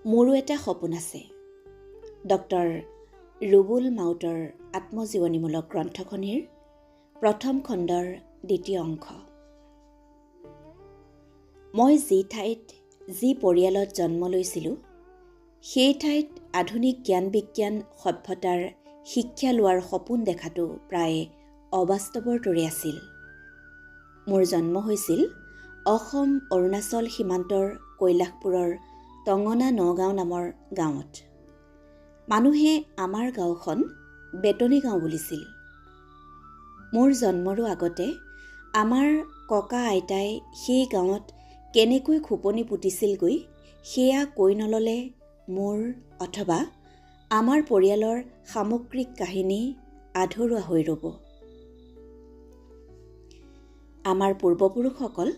মোৰো এটা সপোন আছে। ডক্টৰ ৰুবুল মাউতৰ আত্মজীৱনীমূলক গ্ৰন্থখনিৰ প্ৰথম খণ্ডৰ দ্বিতীয় অংশ। মই যি ঠাইত যি পৰিয়ালত জন্ম লৈছিলোঁ, সেই ঠাইত আধুনিক জ্ঞান বিজ্ঞান সভ্যতাৰ শিক্ষা লোৱাৰ সপোন দেখাটো প্ৰায় অবাস্তৱৰ দৰে আছিল। মোৰ জন্ম হৈছিল অসম অৰুণাচল সীমান্তৰ কৈলাশপুৰৰ টঙনা নগাঁও নামৰ গাঁৱত। মানুহে আমাৰ গাঁওখন বেতনী গাঁও বুলিছিল। মোৰ জন্মৰো আগতে আমাৰ ককা আইতাই সেই গাঁৱত কেনেকৈ খোপনি পুতিছিলগৈ সেয়া কৈ নল'লে মোৰ অথবা আমাৰ পৰিয়ালৰ সামগ্ৰিক কাহিনী আধৰুৱা হৈ ৰ'ব। আমাৰ পূৰ্বপুৰুষসকল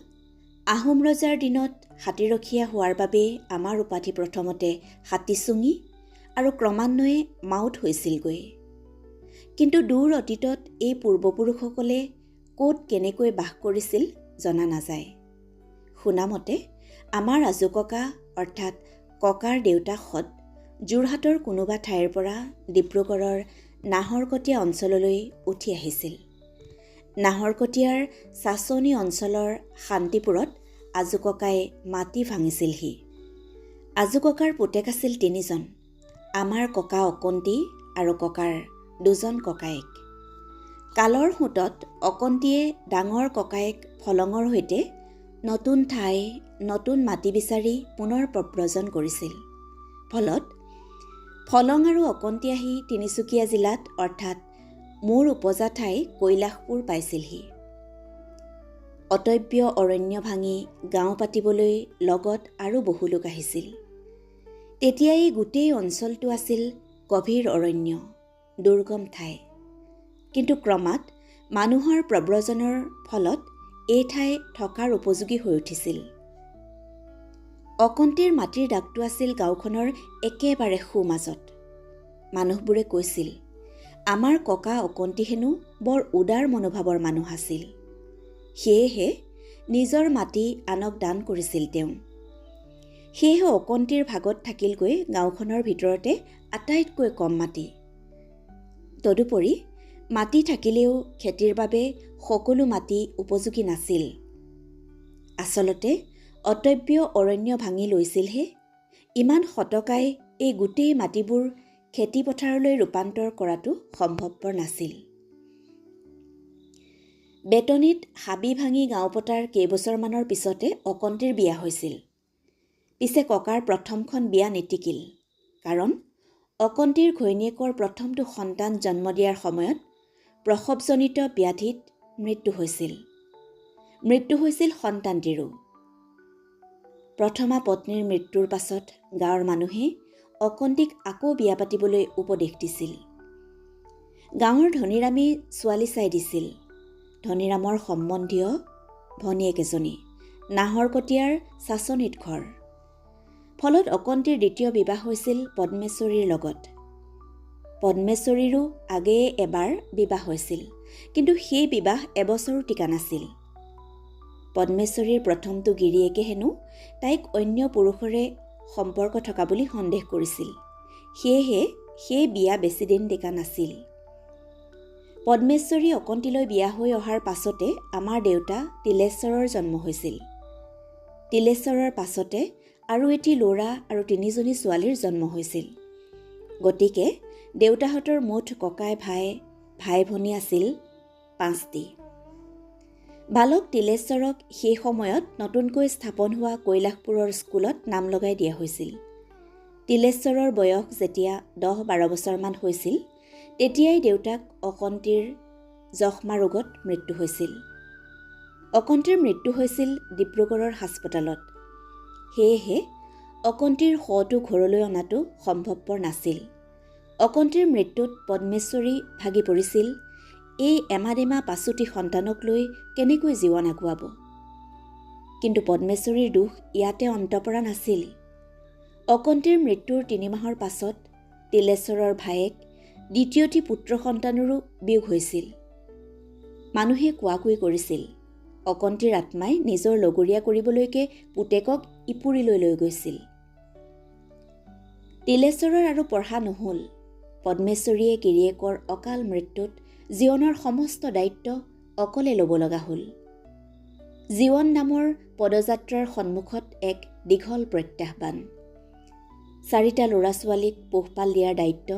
আহোম ৰজাৰ দিনত হাতীৰখীয়া হোৱাৰ বাবে আমাৰ উপাধি প্ৰথমতে হাতীচুঙি আৰু ক্ৰমান্বয়ে মাউত হৈছিলগৈ। কিন্তু দূৰ অতীতত এই পূৰ্বপুৰুষসকলে ক'ত কেনেকৈ বাস কৰিছিল জনা নাযায়। শুনামতে আমাৰ আজোককা অৰ্থাৎ ককাৰ দেউতাকহঁত যোৰহাটৰ কোনোবা ঠাইৰ পৰা ডিব্ৰুগড়ৰ নাহৰকটীয়া অঞ্চললৈ উঠি আহিছিল। নাহৰকটীয়াৰ চাচনি অঞ্চলৰ শান্তিপুৰত আজোককাই মাটি ভাঙিছিলহি। আজোককাৰ পুতেক আছিল 3জন, আমাৰ ককা অকন্তি আৰু ককাৰ 2জন ককায়েক। কালৰ সোঁতত অকন্তিয়ে ডাঙৰ ককায়েক ফলঙৰ সৈতে নতুন ঠাই নতুন মাটি বিচাৰি পুনৰ প্ৰব্ৰজন কৰিছিল। ফলত ফলং আৰু অকন্তি আহি তিনিচুকীয়া জিলাত অৰ্থাৎ মোৰ উপজা ঠাই কৈলাশপুৰ পাইছিলহি। অটব্য অৰণ্য ভাঙি গাঁও পাতিবলৈ লগত আৰু বহু লোক আহিছিল। তেতিয়া এই গোটেই অঞ্চলটো আছিল গভীৰ অৰণ্য, দুৰ্গম ঠাই। কিন্তু ক্ৰমাৎ মানুহৰ প্ৰব্ৰজনৰ ফলত এই ঠাই থকাৰ উপযোগী হৈ উঠিছিল। অকন্তিৰ মাটিৰ দাগটো আছিল গাঁওখনৰ একেবাৰে সোঁমাজত। মানুহবোৰে কৈছিল, আমাৰ ককা অকন্তি হেনো বৰ উদাৰ মনোভাৱৰ মানুহ আছিল। সেয়েহে নিজৰ মাটি আনক দান কৰিছিল তেওঁ। সেয়েহে অকন্তিৰ ভাগত থাকিলগৈ গাঁওখনৰ ভিতৰতে আটাইতকৈ কম মাটি। তদুপৰি মাটি থাকিলেও খেতিৰ বাবে সকলো মাটি উপযোগী নাছিল। আচলতে অটব্য অৰণ্য ভাঙি লৈছিলহে। ইমান শতকাই এই গোটেই মাটিবোৰ খেতি পথাৰলৈ ৰূপান্তৰ কৰাটো সম্ভৱপৰ নাছিল। বেতনীত হাবি ভাঙি গাঁও পতাৰ কেইবছৰমানৰ পিছতে অকন্তিৰ বিয়া হৈছিল। পিছে ককাৰ প্ৰথমখন বিয়া নিটিকিল। কাৰণ অকন্তিৰ ঘৈণীয়েকৰ প্ৰথমটো সন্তান জন্ম দিয়াৰ সময়ত প্ৰসৱজনিত ব্যাধিত মৃত্যু হৈছিল। মৃত্যু হৈছিল সন্তানটিৰো। প্ৰথমা পত্নীৰ মৃত্যুৰ পাছত গাঁৱৰ মানুহে অকন্তিক আকৌ বিয়া পাতিবলৈ উপদেশ দিছিল। গাঁৱৰ ধনীৰামে ছোৱালী চাই দিছিল। ধনীৰামৰ সম্বন্ধীয় ভনীয়েক এজনী, নাহৰকটীয়াৰ চাচনিত ঘৰ। ফলত অকন্তিৰ দ্বিতীয় বিবাহ হৈছিল পদ্মেশ্বৰীৰ লগত। পদ্মেশ্বৰীৰো আগেয়ে এবাৰ বিবাহ হৈছিল, কিন্তু সেই বিবাহ এবছৰো টিকা নাছিল। পদ্মেশ্বৰীৰ প্ৰথমটো গিৰিয়েকে হেনো তাইক অন্য পুৰুষৰে সম্পৰ্ক থকা বুলি সন্দেহ কৰিছিল। সেয়েহে সেই বিয়া বেছিদিন টিকা নাছিল। পদ্মেশ্বৰী অকন্তিলৈ বিয়া হৈ অহাৰ পাছতে আমাৰ দেউতা তিলেশ্বৰৰ জন্ম হৈছিল। তিলেশ্বৰৰ পাছতে আৰু এটি ল'ৰা আৰু 3জনী ছোৱালীৰ জন্ম হৈছিল। গতিকে দেউতাহঁতৰ মুঠ ককাই ভাই ভনী আছিল 5টি। বালক তিলেশ্বৰক সেই সময়ত নতুনকৈ স্থাপন হোৱা কৈলাশপুৰৰ স্কুলত নাম লগাই দিয়া হৈছিল। তিলেশ্বৰৰ বয়স যেতিয়া 10-12 বছৰমান হৈছিল, তেতিয়াই দেউতাক অকন্তিৰ যক্ষ্মা ৰোগত মৃত্যু হৈছিল। অকন্তিৰ মৃত্যু হৈছিল ডিব্ৰুগড়ৰ হাস্পতালত। সেয়েহে অকন্তিৰ শৱটো ঘৰলৈ অনাটো সম্ভৱপৰ নাছিল। অকন্তিৰ মৃত্যুত পদ্মেশ্বৰী ভাগি পৰিছিল, এই এমাদেমা পাচোতি সন্তানক লৈ কেনেকৈ জীৱন আগুৱাব। কিন্তু পদ্মেশ্বৰীৰ দুখ ইয়াতে অন্ত পৰা নাছিল। অকন্তিৰ মৃত্যুৰ 3 মাহৰ পাছত তিলেশ্বৰৰ ভায়েক দ্বিতীয়টি পুত্ৰ সন্তানৰো বিয়োগ হৈছিল। মানুহে কোৱাকৈ কৰিছিল, অকন্তিৰ আত্মাই নিজৰ লগৰীয়া কৰিবলৈকে পুতেকক ইপুৰীলৈ লৈ গৈছিল। তিলেশ্বৰৰ আৰু পঢ়া নহ'ল। পদ্মেশ্বৰীয়ে গিৰিয়েকৰ অকাল মৃত্যুত জীৱনৰ সমস্ত দায়িত্ব অকলে ল'ব লগা হ'ল। জীৱন নামৰ পদযাত্ৰাৰ সন্মুখত এক দীঘল প্ৰত্যাহ্বান। 4টা ল'ৰা ছোৱালীক পোহপাল দিয়াৰ দায়িত্ব,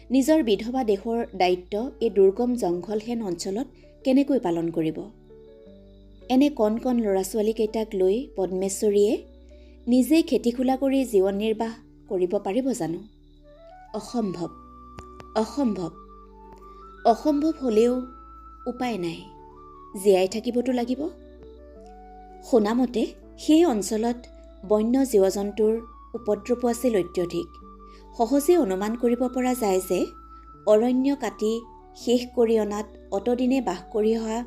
নিজৰ বিধৱা দেহৰ দায়িত্ব এই দুৰ্গম জংঘলহেন অঞ্চলত কেনেকৈ পালন কৰিব? এনে কণ কণ ল'ৰা ছোৱালীকেইটাক লৈ পদ্মেশ্বৰীয়ে নিজেই খেতি খোলা কৰি জীৱন নিৰ্বাহ কৰিব পাৰিব জানো? অসম্ভৱ, অসম্ভৱ। অসম্ভৱ হ'লেও উপায় নাই, জীয়াই থাকিবতো লাগিব। শুনামতে সেই অঞ্চলত বন্য জীৱ জন্তুৰ উপদ্ৰৱ আছিল অত্যধিক। সহজে অনুমান কৰিব পৰা যায় যে অৰণ্য কাটি শেষ কৰি অনাত অতদিনে বাস কৰি অহা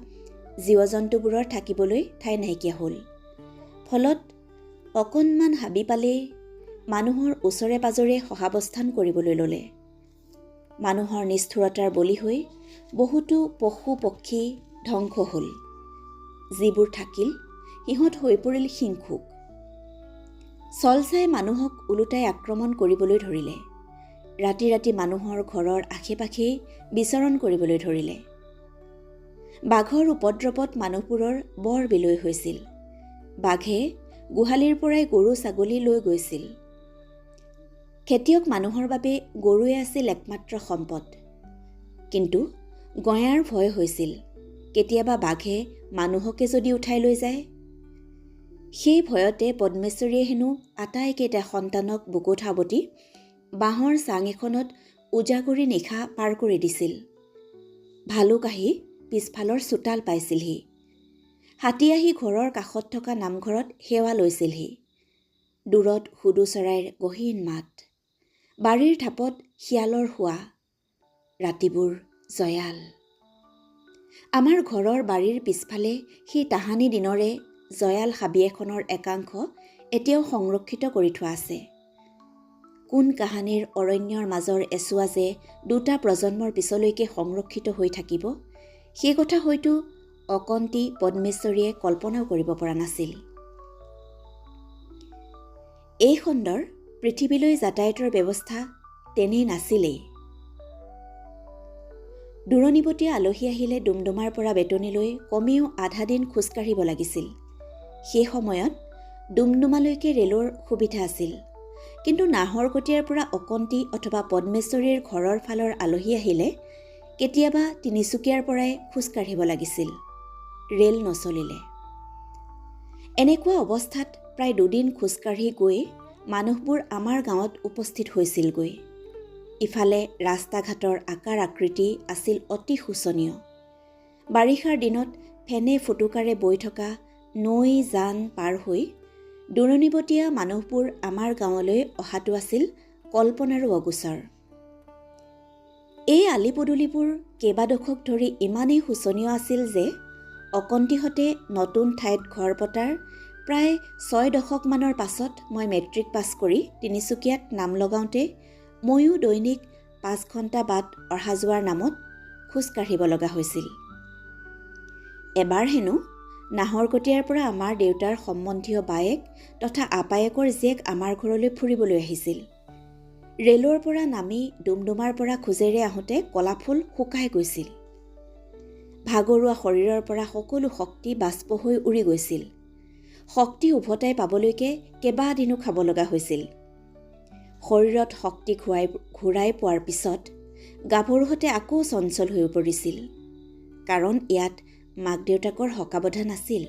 জীৱ জন্তুবোৰৰ থাকিবলৈ ঠাই নাইকিয়া হ'ল। ফলত অকণমান হাবি পালেই মানুহৰ ওচৰে পাজৰে সহাৱস্থান কৰিবলৈ ল'লে। মানুহৰ নিষ্ঠুৰতাৰ বলি হৈ বহুতো পশু পক্ষী ধ্বংস হ'ল। যিবোৰ থাকিল সিহঁত হৈ পৰিল হিংসুক। চলচাই মানুহক ওলোটাই আক্ৰমণ কৰিবলৈ ধৰিলে। ৰাতি ৰাতি মানুহৰ ঘৰৰ আশে পাশেই বিচৰণ কৰিবলৈ ধৰিলে। বাঘৰ উপদ্ৰৱত মানুহবোৰৰ বৰ বিলৈ হৈছিল। বাঘে গোহালিৰ পৰাই গৰু ছাগলী লৈ গৈছিল। খেতিয়ক মানুহৰ বাবে গৰুৱে আছিল একমাত্ৰ সম্পদ। কিন্তু গঞাৰ ভয় হৈছিল, কেতিয়াবা বাঘে মানুহকে যদি উঠাই লৈ যায়। সেই ভয়তে পদ্মেশ্বৰীয়ে হেনো আটাইকেইটা সন্তানক বুকুত সাৱটি বাঁহৰ চাং এখনত উজাগৰি নিশা পাৰ কৰি দিছিল। ভালুক আহি পিছফালৰ চোতাল পাইছিলহি। হাতী আহি ঘৰৰ কাষত থকা নামঘৰত সেৱা লৈছিলহি। দূৰত হুদু চৰাইৰ গহীন মাত, বাৰীৰ ঢাপত শিয়ালৰ শোৱা, ৰাতিবোৰ জয়াল। আমাৰ ঘৰৰ বাৰীৰ পিছফালে সেই তাহানি দিনৰে জয়াল হাবি এখনৰ একাংশ এতিয়াও সংৰক্ষিত কৰি থোৱা আছে। কোন কাহানিৰ অৰণ্যৰ মাজৰ এচুৱা যে 2টা প্ৰজন্মৰ পিছলৈকে সংৰক্ষিত হৈ থাকিব, সেই কথা হয়তো অকন্তি পদ্মেশ্বৰীয়ে কল্পনাও কৰিব পৰা নাছিল। এই খণ্ডৰ পৃথিৱীলৈ যাতায়াতৰ ব্যৱস্থা তেনেই নাছিলেই। দূৰণিবতীয়া আলহী আহিলে ডুমডুমাৰ পৰা বেতনীলৈ কমেও আধা দিন খোজকাঢ়িব লাগিছিল। সেই সময়ত ডুমডুমালৈকে ৰেলৰ সুবিধা আছিল। কিন্তু নাহৰকটীয়াৰ পৰা অকন্তি অথবা পদ্মেশ্বৰীৰ ঘৰৰ ফালৰ আলহী আহিলে কেতিয়াবা তিনিচুকীয়াৰ পৰাই খোজকাঢ়িব লাগিছিল। ৰেল নচলিলে। এনেকুৱা অৱস্থাত প্ৰায় 2 দিন খোজকাঢ়ি গৈ মানুহবোৰ আমাৰ গাঁৱত উপস্থিত হৈছিলগৈ। ইফালে ৰাস্তা ঘাটৰ আকাৰ আকৃতি আছিল অতি শোচনীয়। বাৰিষাৰ দিনত ফেনে ফুটুকাৰে বৈ থকা নৈ জান পাৰ হৈ দূৰণিবতীয়া মানুহবোৰ আমাৰ গাঁৱলৈ অহাটো আছিল কল্পনাৰো অগোচৰ। এই আলি পদূলিবোৰ কেইবা দশক ধৰি ইমানেই শোচনীয় আছিল যে অকন্তিহঁতে নতুন ঠাইত ঘৰ পতাৰ প্ৰায় 6 দশকমানৰ পাছত মই মেট্ৰিক পাছ কৰি তিনিচুকীয়াত নাম লগাওঁতে ময়ো দৈনিক 5 ঘণ্টা বাট অহা যোৱাৰ নামত খোজ কাঢ়িব লগা হৈছিল। এবাৰ হেনো নাহৰকটীয়াৰ পৰা আমাৰ দেউতাৰ সম্বন্ধীয় বায়েক তথা আপায়েকৰ জীয়েক আমাৰ ঘৰলৈ ফুৰিবলৈ আহিছিল। ৰেলৰ পৰা নামি ডুমডুমাৰ পৰা খোজেৰে আহোঁতে কলাফুল শুকাই গৈছিল। ভাগৰুৱা শৰীৰৰ পৰা সকলো শক্তি বাষ্প হৈ উৰি গৈছিল। শক্তি উভতাই পাবলৈকে কেইবাদিনো খাব লগা হৈছিল। শৰীৰত শক্তি ঘূৰাই পোৱাৰ পিছত গাভৰুহঁতে আকৌ চঞ্চল হৈ পৰিছিল। কাৰণ ইয়াত মাক দেউতাকৰ হকাবধা নাছিল।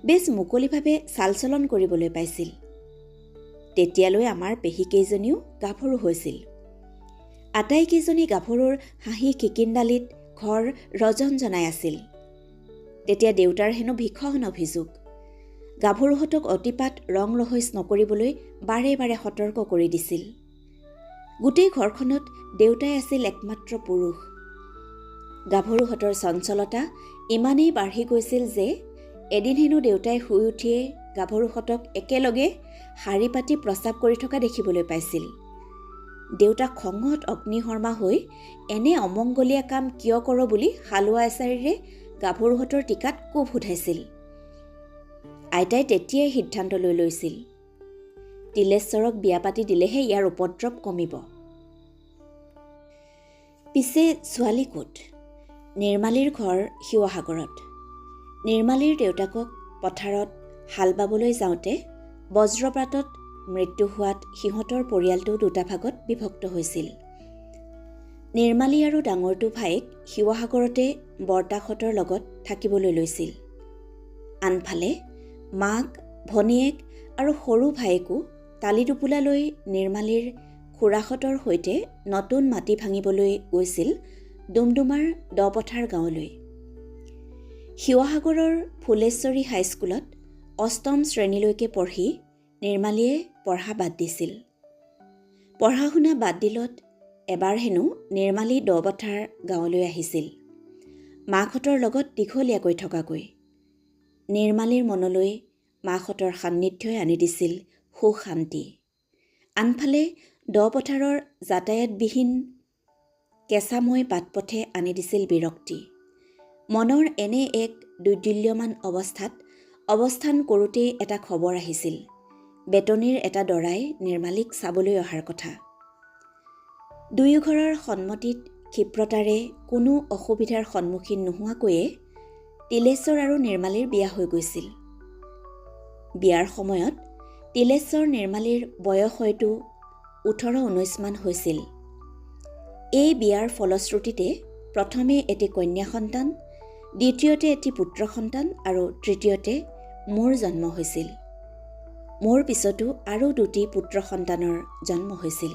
বেছ মুকলিভাৱে চাল চলন কৰিবলৈ পাইছিল। তেতিয়ালৈ আমাৰ পেহীকেইজনীও গাভৰু হৈছিল। আটাইকেইজনী গাভৰুৰ হাঁহি খিকিন্দালিত ঘৰ ৰজনজনাই আছিল। তেতিয়া দেউতাৰ হেনো ভীষণ অভিযোগ। গাভৰুহঁতক অতিপাত ৰং ৰহইচ নকৰিবলৈ বাৰে বাৰে সতৰ্ক কৰি দিছিল। গোটেই ঘৰখনত দেউতাই আছিল একমাত্ৰ পুৰুষ। গাভৰুহঁতৰ চঞ্চলতা ইমানেই বাঢ়ি গৈছিল যে এদিন হেনো দেউতাই শুই উঠিয়ে গাভৰুহঁতক একেলগে শাৰী পাতি প্ৰস্ৰাৱ কৰি থকা দেখিবলৈ পাইছিল। দেউতা খঙত অগ্নিশৰ্মা হৈ এনে অমংগলীয়া কাম কিয় কৰ বুলি হালোৱা এচাৰিৰে গাভৰুহঁতৰ টিকাত কোব উঠাইছিল। আইতাই তেতিয়াই সিদ্ধান্ত লৈ লৈছিল, তিলেশ্বৰক বিয়া পাতি দিলেহে ইয়াৰ উপদ্ৰৱ কমিব। পিছে ছোৱালী ক'ত? নিৰ্মালীৰ ঘৰ শিৱসাগৰত। নিৰ্মালীৰ দেউতাকক পথাৰত হাল বাবলৈ যাওঁতে বজ্ৰপাতত মৃত্যু হোৱাত সিহঁতৰ পৰিয়ালটো দুটা ভাগত বিভক্ত হৈছিল। নিৰ্মালী আৰু ডাঙৰটো ভায়েক শিৱসাগৰতে বৰ্তাকহঁতৰ লগত থাকিবলৈ লৈছিল। আনফালে মাক, ভনীয়েক আৰু সৰু ভায়েকো তালিটোপোলালৈ নিৰ্মালীৰ খুৰাহঁতৰ সৈতে নতুন মাটি ভাঙিবলৈ গৈছিল ডুমডুমাৰ দপথাৰ গাঁৱলৈ। শিৱসাগৰৰ ফুলেশ্বৰী হাইস্কুলত অষ্টম শ্ৰেণীলৈকে পঢ়ি নিৰ্মালীয়ে পঢ়া বাদ দিছিল। পঢ়া শুনা বাদ দিলত এবাৰ হেনো নিৰ্মালী দপথাৰ গাঁৱলৈ আহিছিল, মাকহঁতৰ লগত দীঘলীয়াকৈ থকাকৈ। নিৰ্মালীৰ মনলৈ মাকহঁতৰ সান্নিধ্যই আনি দিছিল সুখ শান্তি। আনফালে দপথাৰৰ যাতায়াতবিহীন কেঁচাময় বাটপথে আনি দিছিল বিৰক্তি। মনৰ এনে এক দৈদুল্যমান অৱস্থাত অৱস্থান কৰোঁতেই এটা খবৰ আহিছিল, বেতনীৰ এটা দৰাই নিৰ্মালীক চাবলৈ অহাৰ কথা। দুয়োঘৰৰ সন্মতিত ক্ষিপ্ৰতাৰে কোনো অসুবিধাৰ সন্মুখীন নোহোৱাকৈয়ে তিলেশ্বৰ আৰু নিৰ্মালীৰ বিয়া হৈ গৈছিল। বিয়াৰ সময়ত তিলেশ্বৰ নিৰ্মালীৰ বয়স হয়তো 18-19 মান হৈছিল। এই বিয়াৰ ফলশ্ৰুতিতে প্ৰথমে এটি কন্যা সন্তান, দ্বিতীয়তে এটি পুত্ৰ সন্তান আৰু তৃতীয়তে মোৰ জন্ম হৈছিল। মোৰ পিছতো আৰু দুটি পুত্ৰ সন্তানৰ জন্ম হৈছিল।